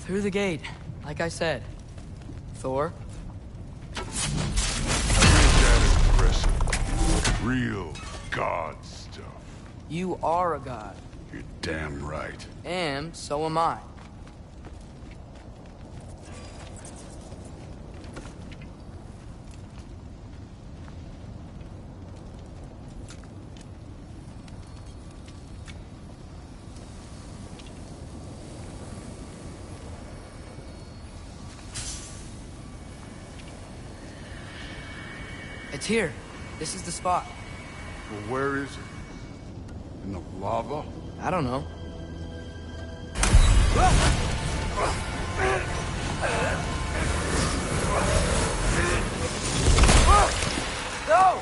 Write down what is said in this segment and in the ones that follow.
Through the gate, like I said. Thor? That impressive. Real god stuff. You are a god. You're damn right. And so am I. It's here. This is the spot. Well, where is it? In the lava? I don't know. No!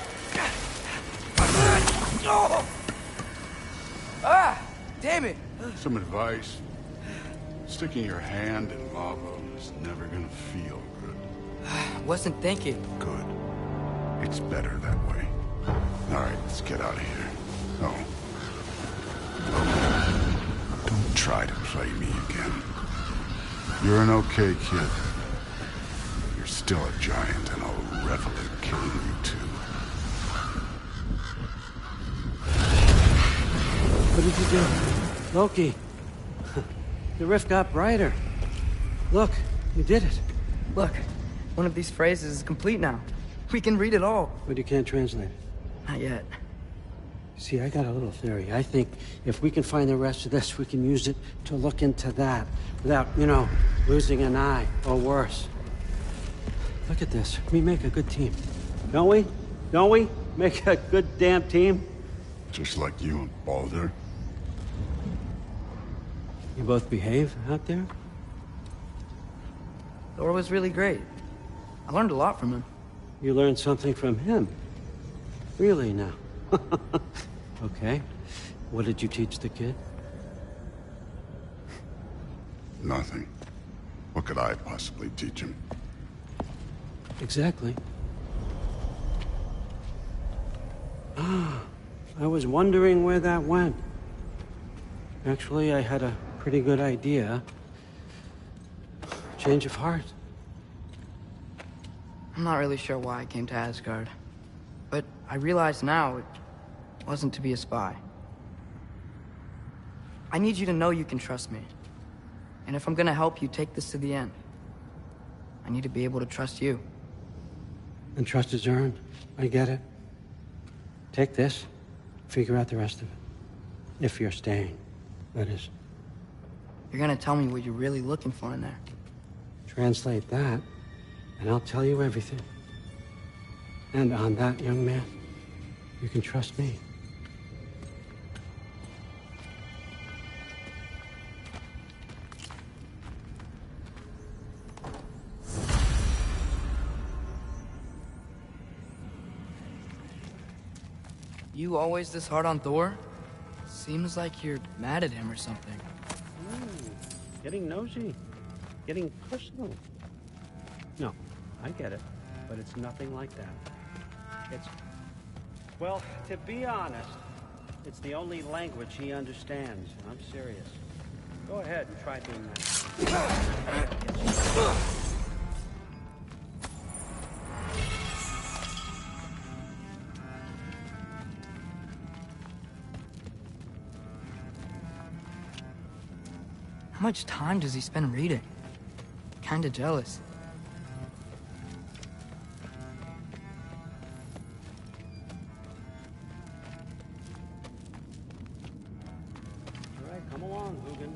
Ah! Damn it! Some advice. Sticking your hand in lava is never gonna feel good. Wasn't thinking. Good. It's better that way. All right, let's get out of here. Oh. Don't try to play me again. You're an okay kid. You're still a giant, and I'll revel in killing you too. What did you do? Loki. The rift got brighter. Look, you did it. Look, one of these phrases is complete now. We can read it all. But you can't translate it. Not yet. See, I got a little theory. I think if we can find the rest of this, we can use it to look into that without, losing an eye or worse. Look at this. We make a good team. Don't we? Don't we? Make a good damn team? Just like you and Baldur. You both behave out there? Thor was really great. I learned a lot from him. You learned something from him? Really now? Okay. What did you teach the kid? Nothing. What could I possibly teach him? Exactly. Ah, I was wondering where that went. Actually, I had a pretty good idea. Change of heart. I'm not really sure why I came to Asgard. But I realize now it wasn't to be a spy. I need you to know you can trust me. And if I'm gonna help you take this to the end, I need to be able to trust you. And trust is earned. I get it. Take this, figure out the rest of it. If you're staying, that is. You're gonna tell me what you're really looking for in there. Translate that, and I'll tell you everything. And on that, young man, you can trust me. You always this hard on Thor? Seems like you're mad at him or something. Getting nosy. Getting personal. No, I get it, but it's nothing like that. It's... Well, to be honest, it's the only language he understands. I'm serious. Go ahead and try doing that. How much time does he spend reading? Kinda jealous. All right, come along, Hugin.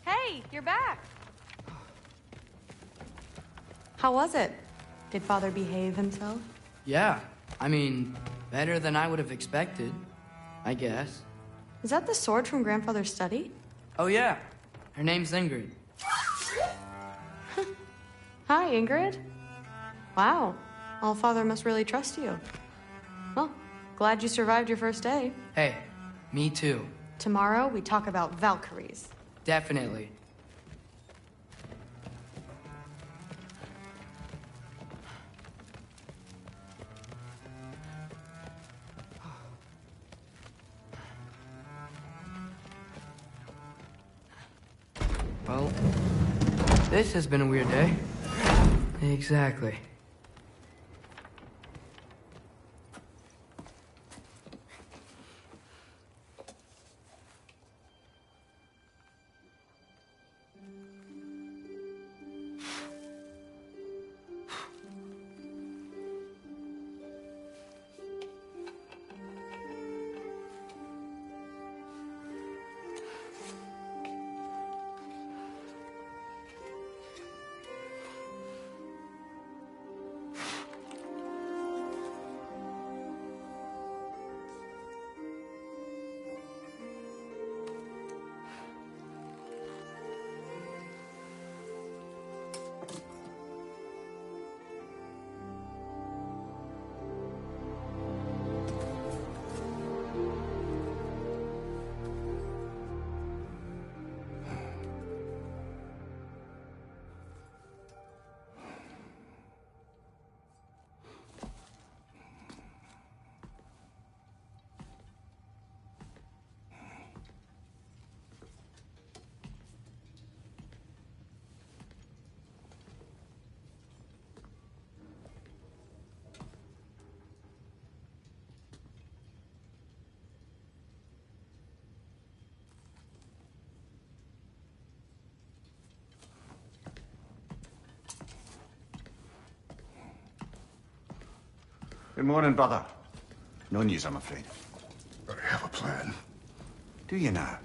Hey, you're back. How was it? Did Father behave himself? Yeah, I mean, better than I would have expected, I guess. Is that the sword from Grandfather's study? Oh yeah, her name's Ingrid. Hi, Ingrid. Wow, All-Father must really trust you. Well, glad you survived your first day. Hey, me too. Tomorrow, we talk about Valkyries. Definitely. Well, this has been a weird day. Exactly. Good morning, brother. No news, I'm afraid. I have a plan. Do you now?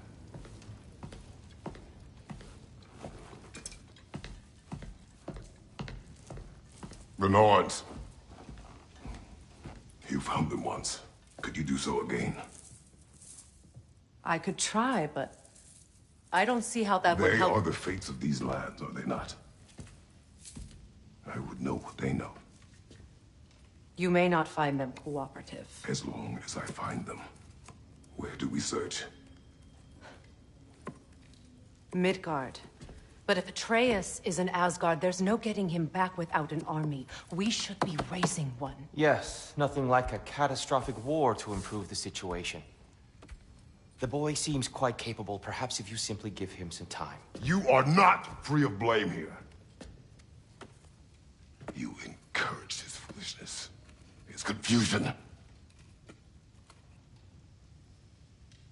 The Norns. You found them once. Could you do so again? I could try, but I don't see how that would They help. are the fates of these lands, are they not? I would know what they know, You may not find them cooperative. as long as I find them. Where do we search? Midgard. But if Atreus is in Asgard, there's no getting him back without an army. We should be raising one. Yes, nothing like a catastrophic war to improve the situation. The boy seems quite capable. Perhaps if you simply give him some time. You are not free of blame here. You encouraged his foolishness, his confusion.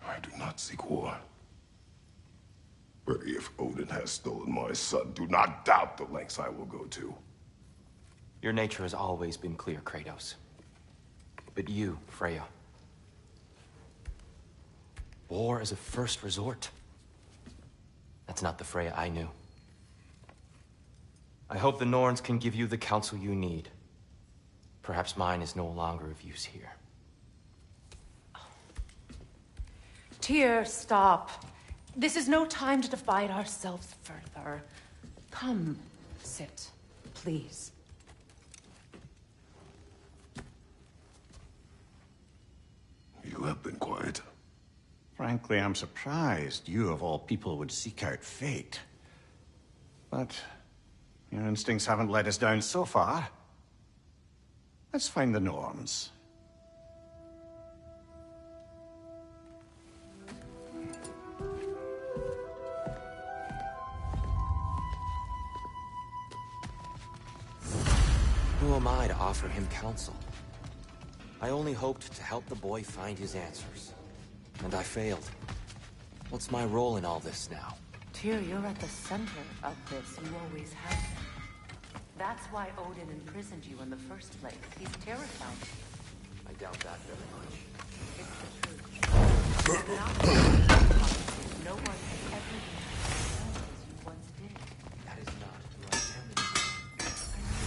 I do not seek war. But if Odin has stolen my son, do not doubt the lengths I will go to. Your nature has always been clear, Kratos. But you, Freya. War is a first resort. That's not the Freya I knew. I hope the Norns can give you the counsel you need. Perhaps mine is no longer of use here. Tyr, stop. This is no time to divide ourselves further. Come, sit, please. You have been quiet. Frankly, I'm surprised you, of all people, would seek out fate. But your instincts haven't let us down so far. Let's find the Norns. Who am I to offer him counsel? I only hoped to help the boy find his answers. And I failed. What's my role in all this now? Tyr, you're at the center of this. You always have been. That's why Odin imprisoned you in the first place. He's terrified of you. I doubt that very much. It's the truth. You're not no one has ever been as strong as you once did. That is not who I am anymore. I know.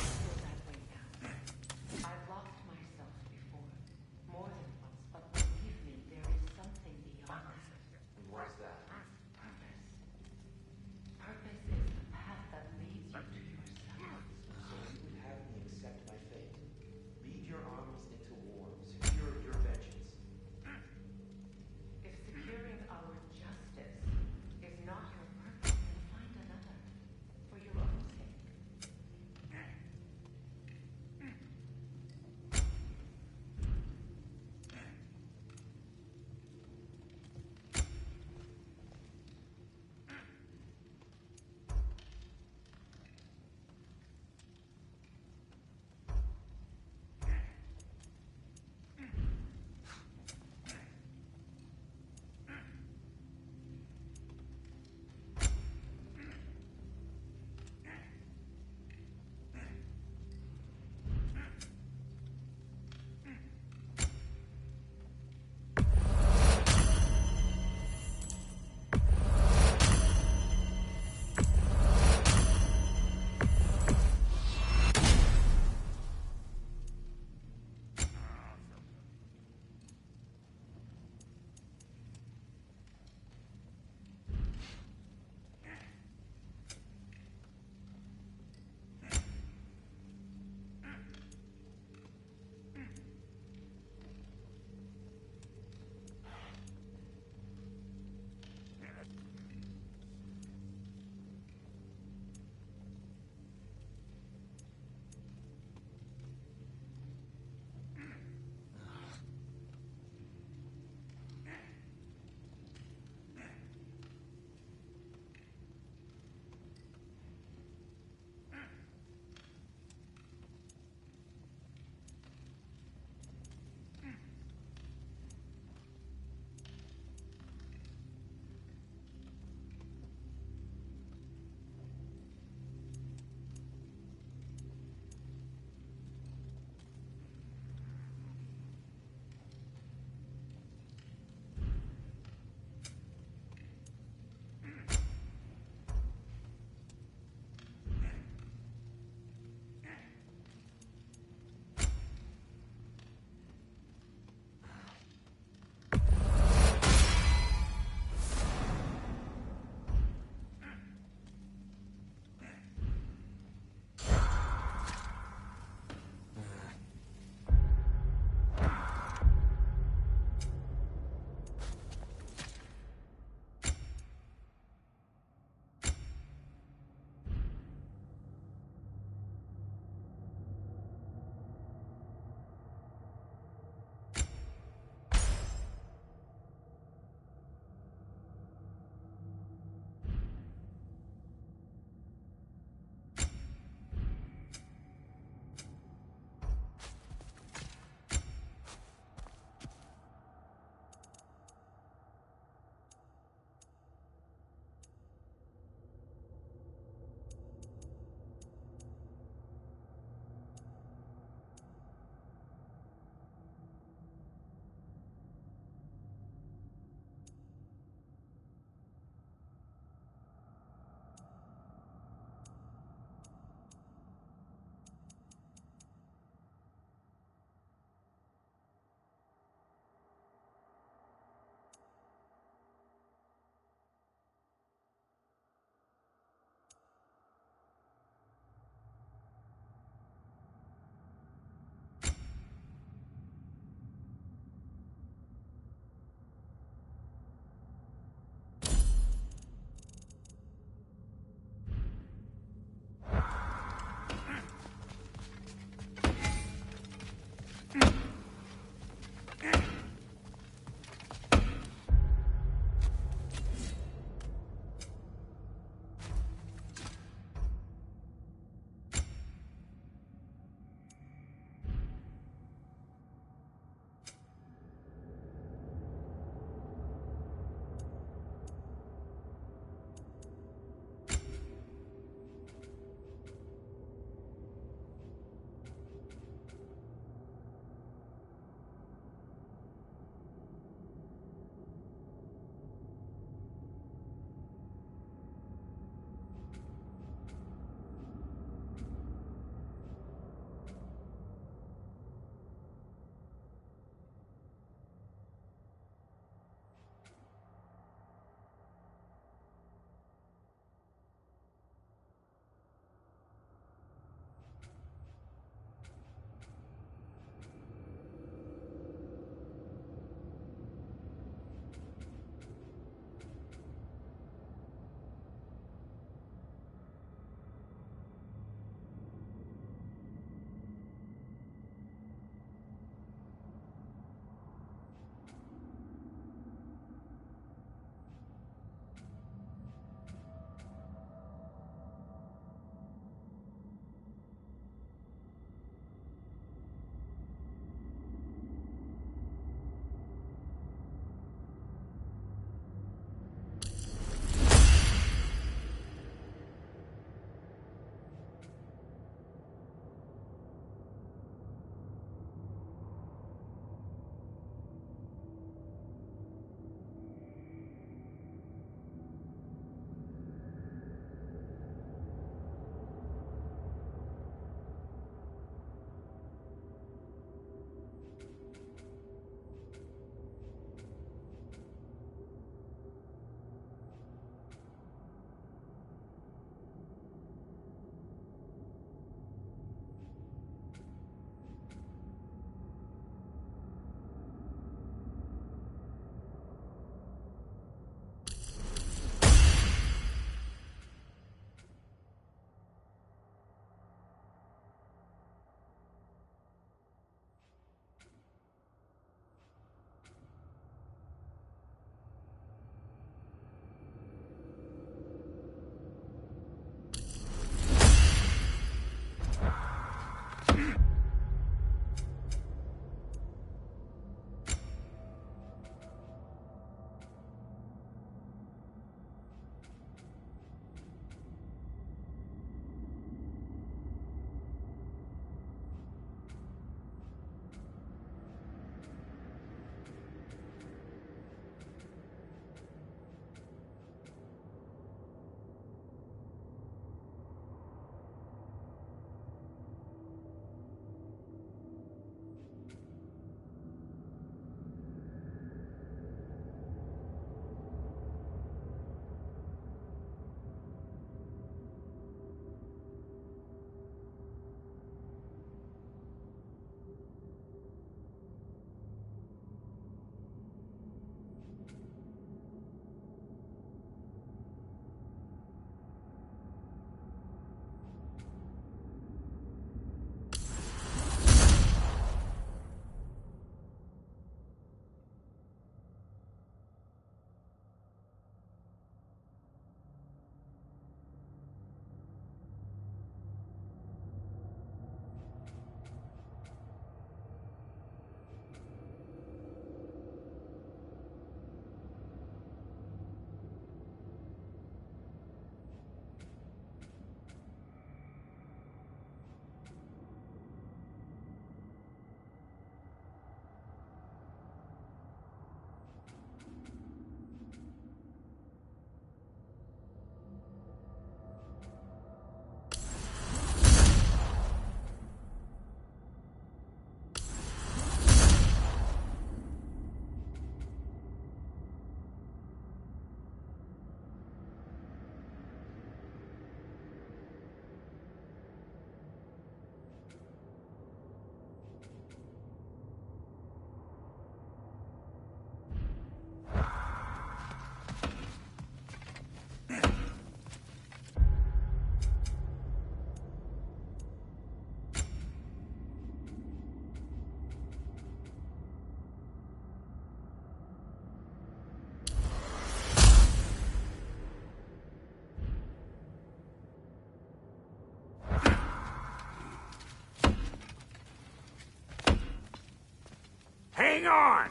hang on!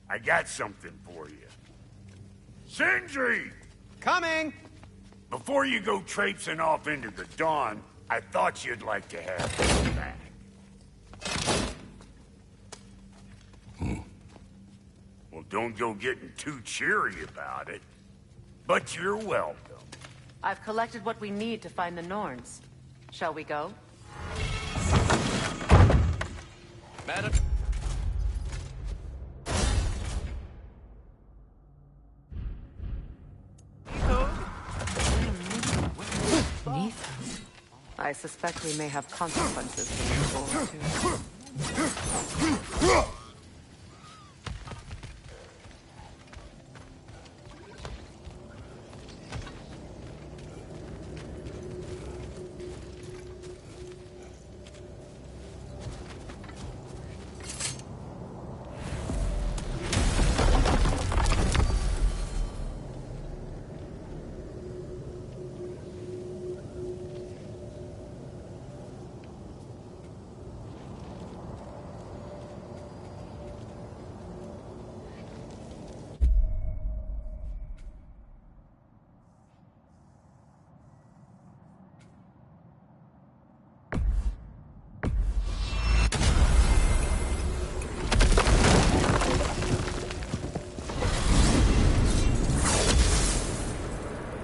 I got something for you. Sindri! Coming! Before you go traipsing off into the dawn, I thought you'd like to have this back. Well, don't go getting too cheery about it. But you're welcome. I've collected what we need to find the Norns. Shall we go? Madam. I suspect we may have consequences going forward, too.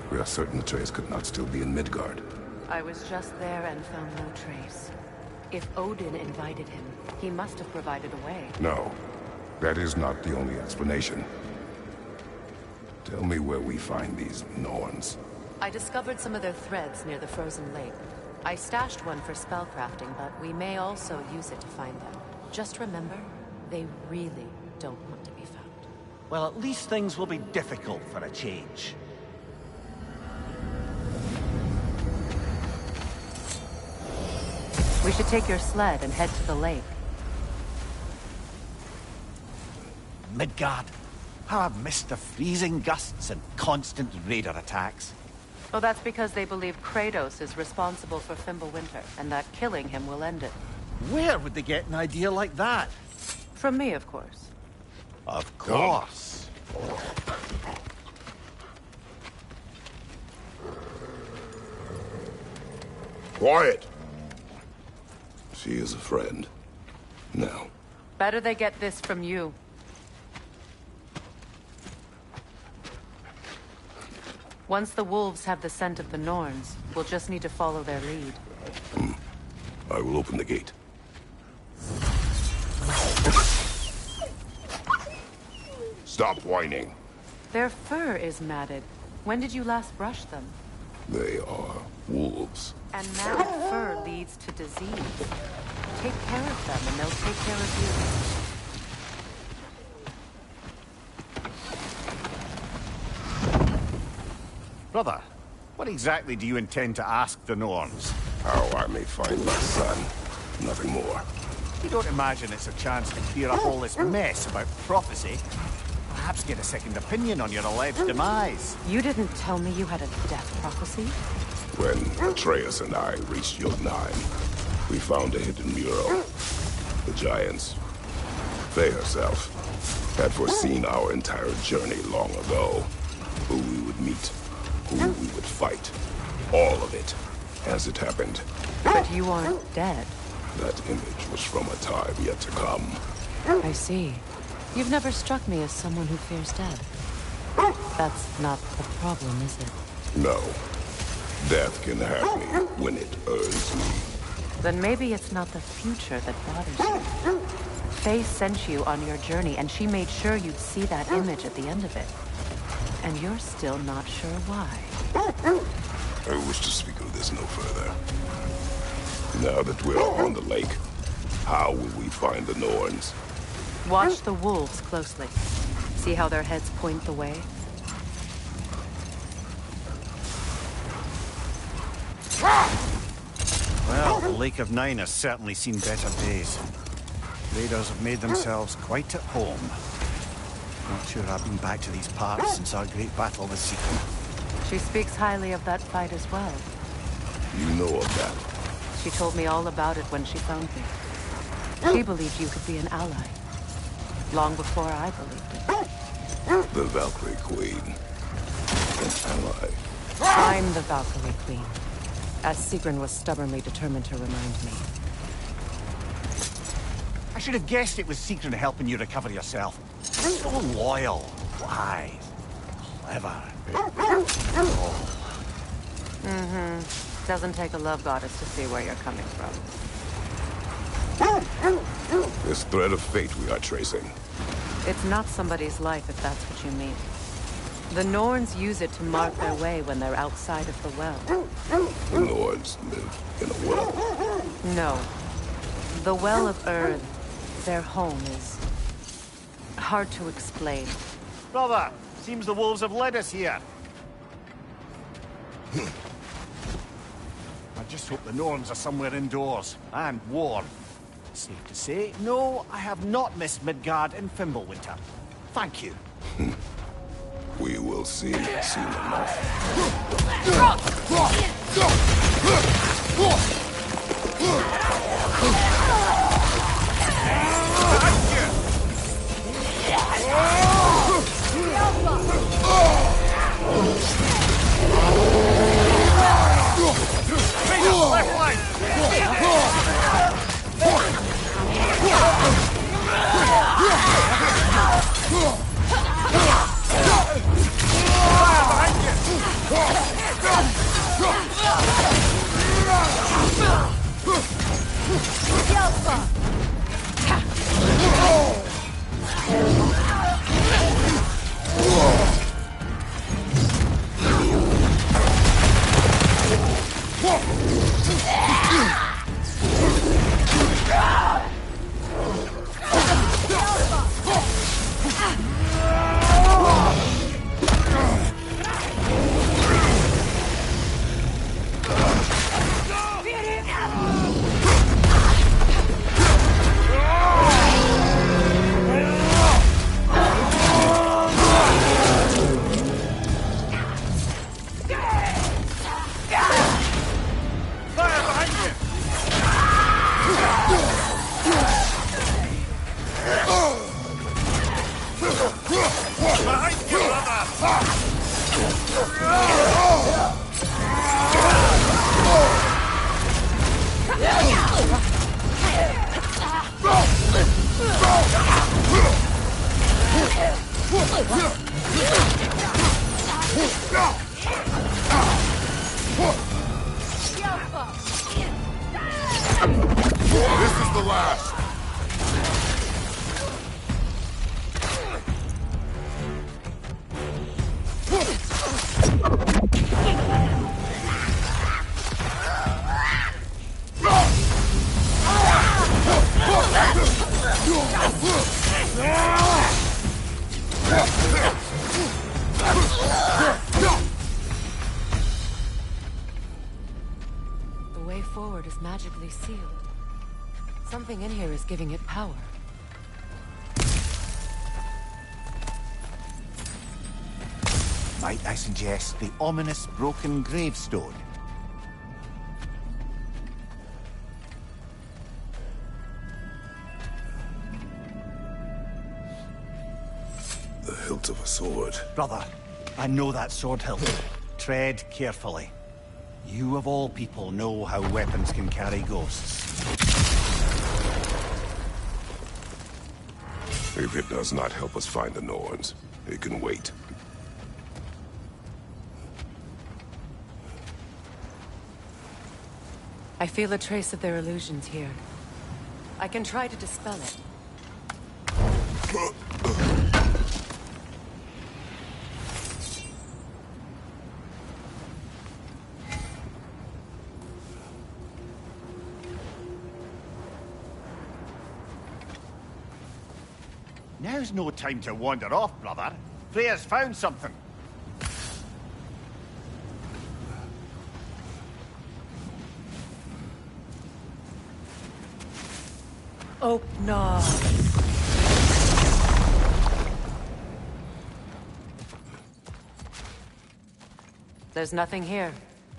We are certain Atreus could not still be in Midgard. I was just there and found no trace. If Odin invited him, he must have provided a way. No, that is not the only explanation. Tell me where we find these Norns. I discovered some of their threads near the frozen lake. I stashed one for spellcrafting, but we may also use it to find them. Just remember, they really don't want to be found. Well, at least things will be difficult for a change. We should take your sled and head to the lake. Midgard. How I've missed the freezing gusts and constant raider attacks. Oh, that's because they believe Kratos is responsible for Fimbulwinter, and that killing him will end it. Where would they get an idea like that? From me, of course. Of course. Quiet! She is a friend. Now. Better they get this from you. Once the wolves have the scent of the Norns, we'll just need to follow their lead. I will open the gate. Stop whining. Their fur is matted. When did you last brush them? They are wolves. And matted fur leads to disease. Take care of them, and they'll take care of you. Brother, what exactly do you intend to ask the Norns? How I may find my son. Nothing more. You don't imagine it's a chance to clear up all this mess about prophecy? Perhaps get a second opinion on your alleged demise. You didn't tell me you had a death prophecy? When Atreus and I reached Jotunheim, we found a hidden mural. The Giants, Faye herself, had foreseen our entire journey long ago. Who we would meet, who we would fight. All of it, as it happened. But you aren't dead. That image was from a time yet to come. I see. You've never struck me as someone who fears death. That's not the problem, is it? No. Death can have me when it earns me. Then maybe it's not the future that bothers you. Faye sent you on your journey, and she made sure you'd see that image at the end of it. And you're still not sure why. I wish to speak of this no further. Now that we are on the lake, how will we find the Norns? Watch the wolves closely. See how their heads point the way? Well, the Lake of Nine has certainly seen better days. Raiders have made themselves quite at home. Not sure I've been back to these parts since our great battle with Seeker. She speaks highly of that fight as well. You know of that? She told me all about it when she found me. She believed you could be an ally. long before I believed it. The Valkyrie Queen. An ally. I'm the Valkyrie Queen, as Sigrun was stubbornly determined to remind me. I should have guessed it was Sigrun helping you recover yourself. So loyal, wise, clever. Doesn't take a love goddess to see where you're coming from. This thread of fate we are tracing. It's not somebody's life, if that's what you mean. The Norns use it to mark their way when they're outside of the well. The Norns live in a well. No. The Well of Earth, their home, is hard to explain. Brother, seems the wolves have led us here. I just hope the Norns are somewhere indoors, and warm. Safe to say, no, I have not missed Midgard in Fimbulwinter. Thank you. We will see soon enough. This is the last. The way forward is magically sealed. Something in here is giving it power. Might I suggest the ominous broken gravestone? The hilt of a sword. Brother, I know that sword hilt. Tread carefully. You of all people know how weapons can carry ghosts. If it does not help us find the Norns, it can wait. I feel a trace of their illusions here. I can try to dispel it. Now's no time to wander off, brother. Freya's found something. Oh, no. There's nothing here.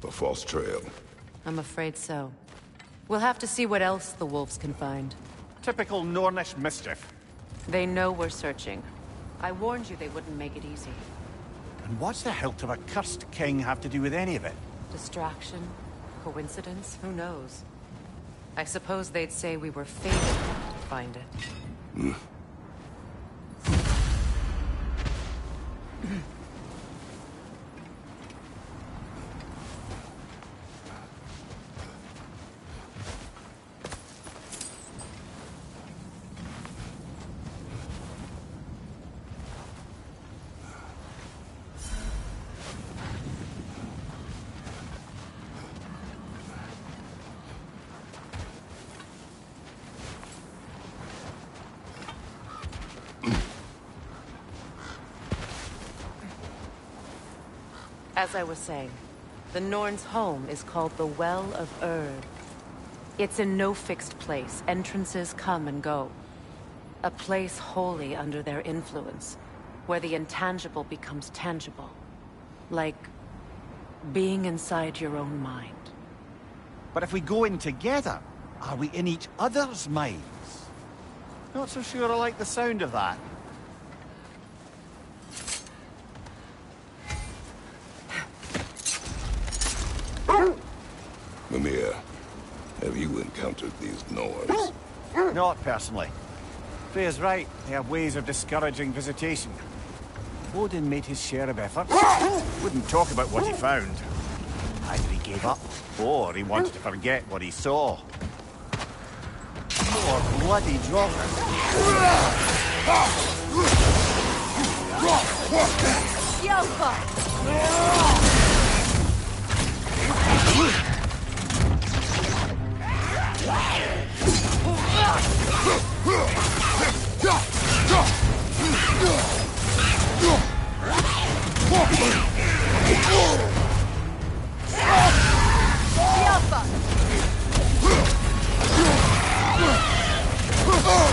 A false trail. I'm afraid so. We'll have to see what else the wolves can find. Typical Nornish mischief. They know we're searching. I warned you they wouldn't make it easy. And what's the hilt of a cursed king have to do with any of it? Distraction? Coincidence? Who knows? I suppose they'd say we were fated to find it. As I was saying, the Norn's home is called the Well of Erd. It's in no fixed place. Entrances come and go. A place wholly under their influence, where the intangible becomes tangible. Like being inside your own mind. But if we go in together, are we in each other's minds? Not so sure I like the sound of that. Mimir, have you encountered these Norns? Not personally. Freya's right. They have ways of discouraging visitation. Odin made his share of efforts. Wouldn't talk about what he found. Either he gave up, or he wanted to forget what he saw. More bloody droppers. Yelpa!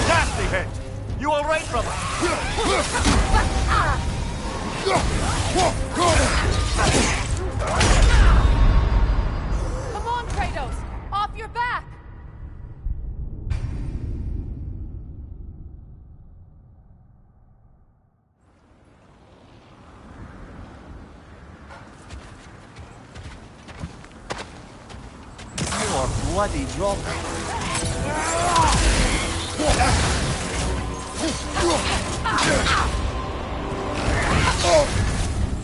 Nasty hit! You all right, brother? Come on, Kratos! Off your back! More bloody droppers.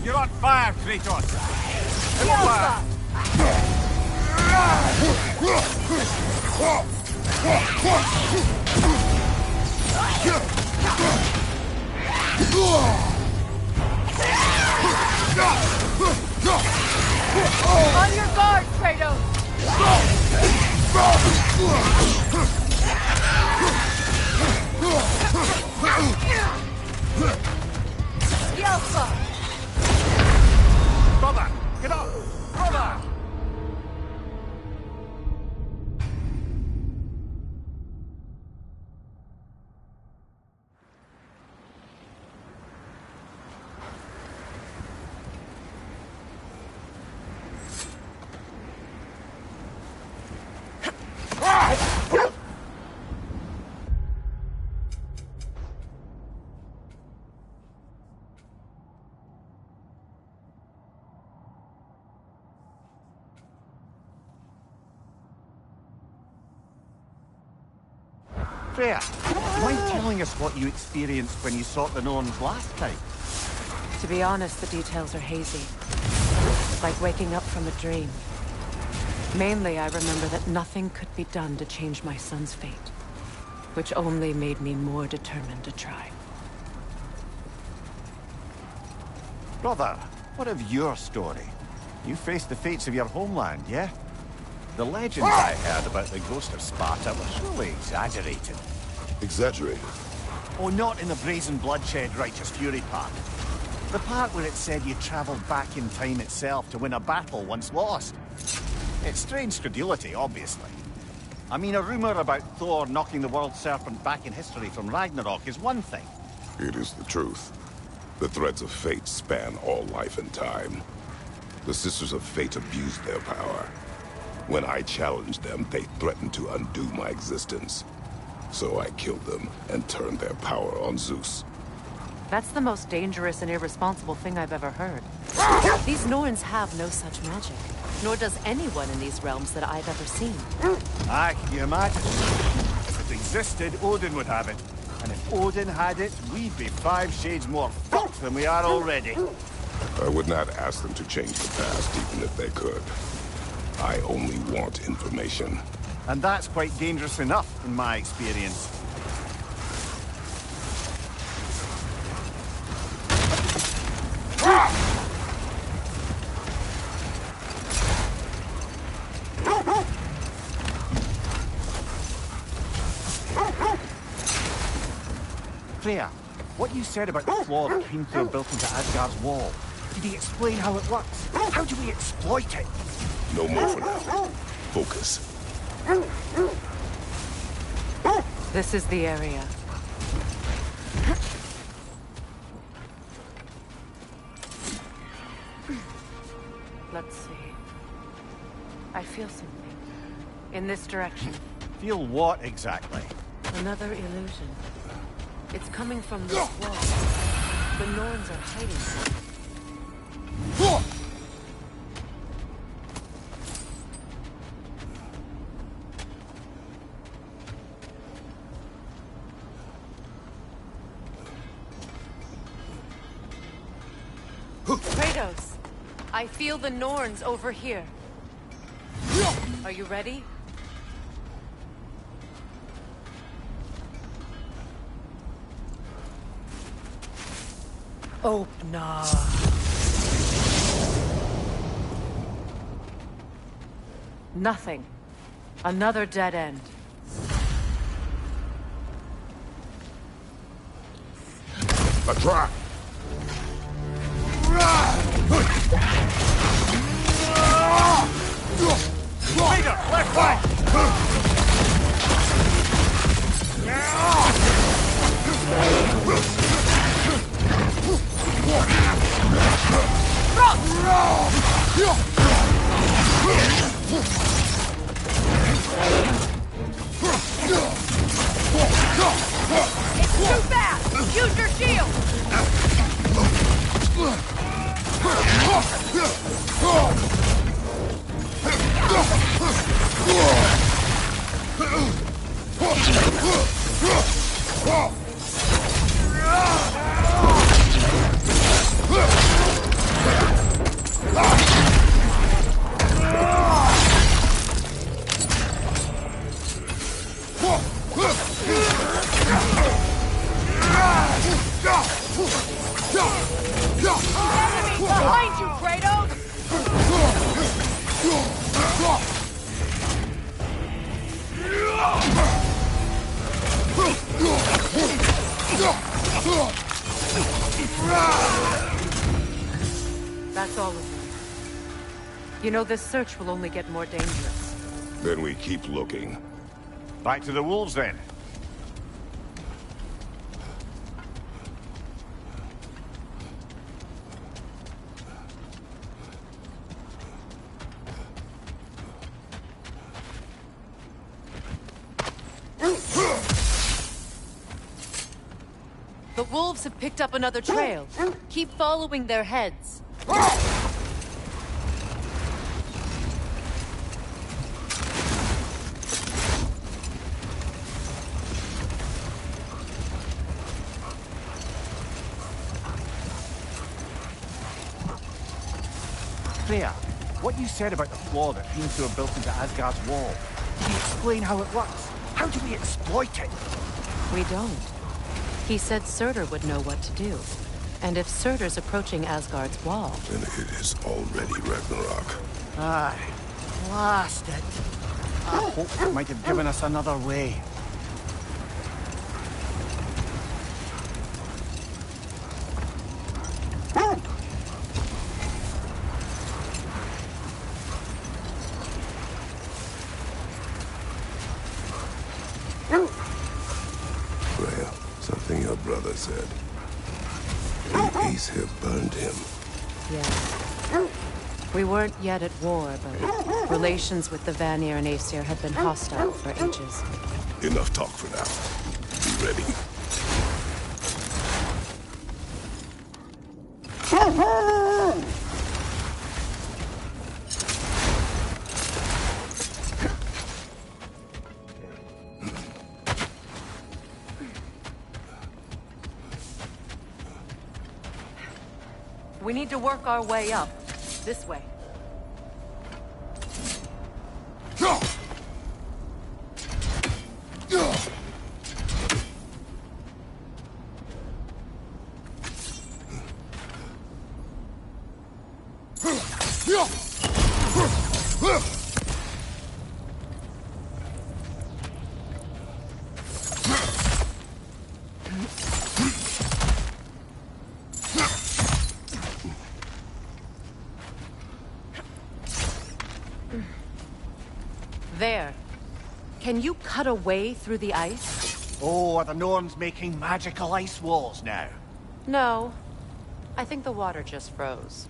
You're on fire, Kratos! On your guard, Kratos! Yelpa! Brother! Get up! Brother! Freya, mind telling us what you experienced when you sought the Norns last time? To be honest, the details are hazy. Like waking up from a dream. Mainly, I remember that nothing could be done to change my son's fate. Which only made me more determined to try. Brother, what of your story? You faced the fates of your homeland, yeah? The legends I heard about the ghost of Sparta were surely exaggerated. Exaggerated? Oh, not in the brazen bloodshed righteous fury part. The part where it said you travelled back in time itself to win a battle once lost. It's strange credulity, obviously. I mean, a rumour about Thor knocking the world serpent back in history from Ragnarok is one thing. It is the truth. The threads of fate span all life and time. The Sisters of Fate abused their power. When I challenged them, they threatened to undo my existence. So I killed them and turned their power on Zeus. That's the most dangerous and irresponsible thing I've ever heard. These Norns have no such magic, nor does anyone in these realms that I've ever seen. Aye, your majesty. If it existed, Odin would have it. And if Odin had it, we'd be 5 shades more fucked than we are already. I would not ask them to change the past, even if they could. I only want information. And that's quite dangerous enough, in my experience. Freya, what you said about the flaw that Hrimthur built into Asgard's wall, did he explain how it works? How do we exploit it? No more for now. Focus. This is the area. Let's see. I feel something. In this direction. Feel what exactly? Another illusion. It's coming from this wall. The Norns are hiding something. Kratos, I feel the Norns over here. Are you ready? Open up. Nothing. Another dead end. A trap! Vader, left flank! It's too fast! Use your shield! Enemy behind you, Kratos! That's all of them. You know, this search will only get more dangerous. Then we keep looking. Back to the wolves, then. The wolves have picked up another trail. Keep following their heads. Freya, what you said about the flaw that Hrimthur built into Asgard's wall, can you explain how it works? How do we exploit it? We don't. He said Surtur would know what to do. And if Surtur's approaching Asgard's wall... Then it is already Ragnarok. Aye. Blast it. I hoped it might have given us another way. Freya, something your brother said. The Ace have burned him. Yeah. We weren't yet at war, but relations with the Vanir and Aesir had been hostile for ages. Enough talk for now. Be ready. We need to work our way up. This way. There. Can you cut a way through the ice? Oh, are the Norns making magical ice walls now? No. I think the water just froze.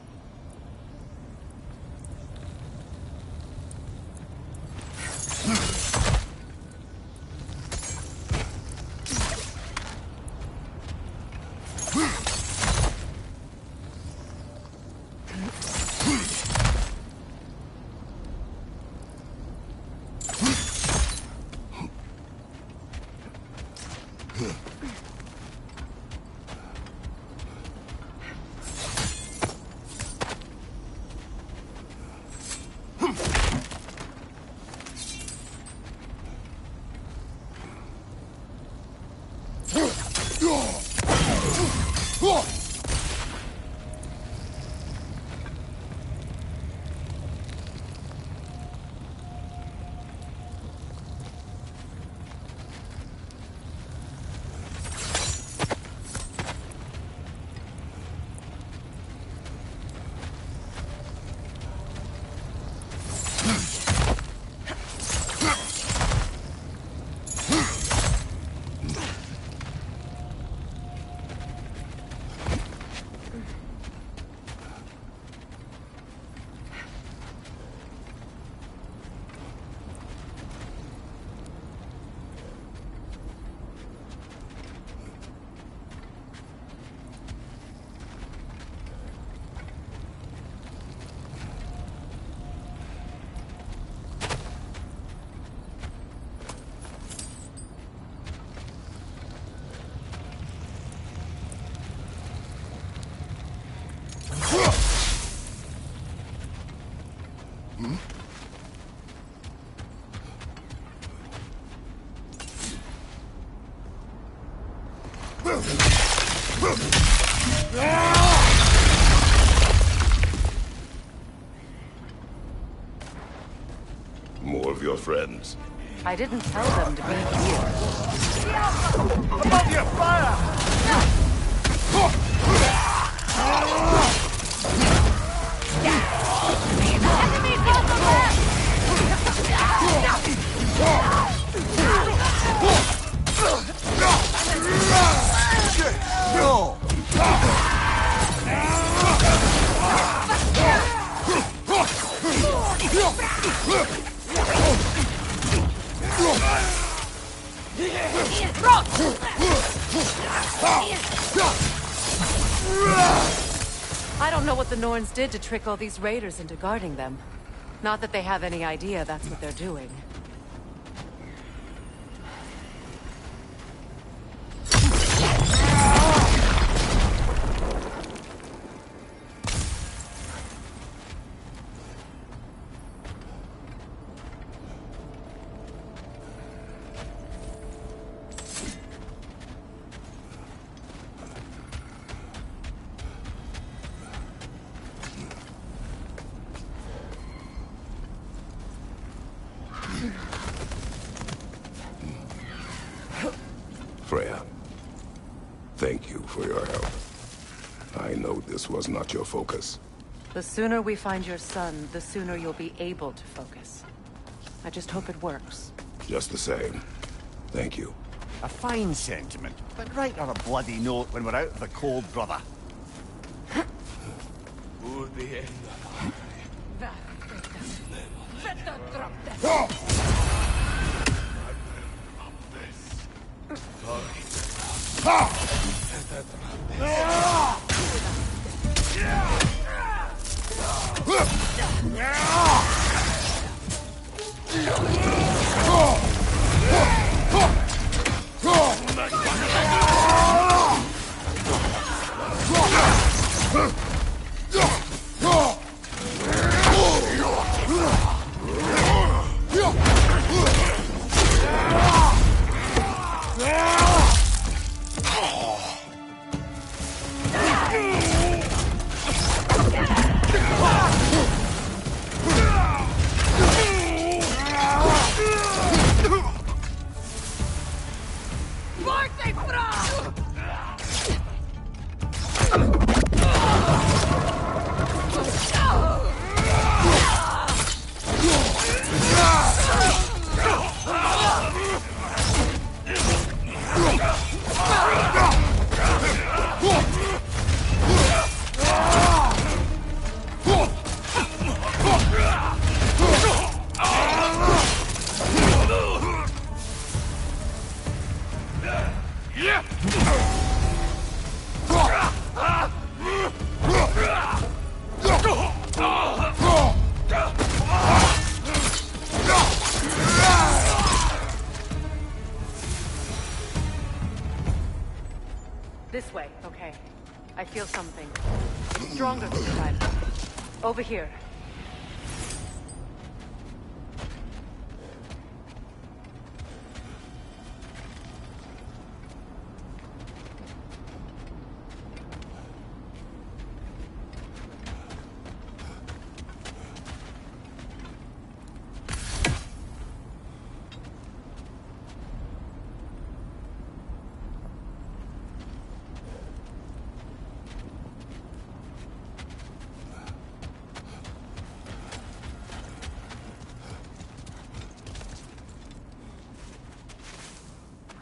More of your friends. I didn't tell them to be here. Above you, fire! No! I don't know what the Norns did to trick all these raiders into guarding them. Not that they have any idea that's what they're doing. Freya, thank you for your help. I know this was not your focus. The sooner we find your son, the sooner you'll be able to focus. I just hope it works. Just the same, thank you. A fine sentiment, but write her a bloody note when we're out of the cold, brother. This way, okay. I feel something. It's stronger this time. Over here.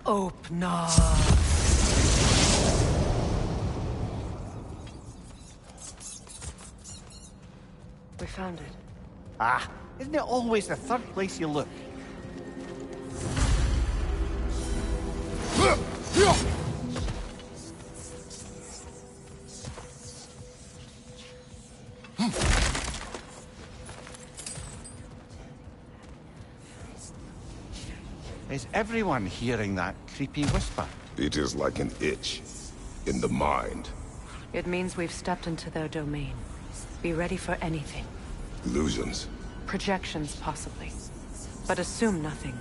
Open up. We found it. Ah, isn't it always the third place you look? Is everyone hearing that creepy whisper? It is like an itch in the mind. It means we've stepped into their domain. Be ready for anything. Illusions. Projections, possibly. But assume nothing.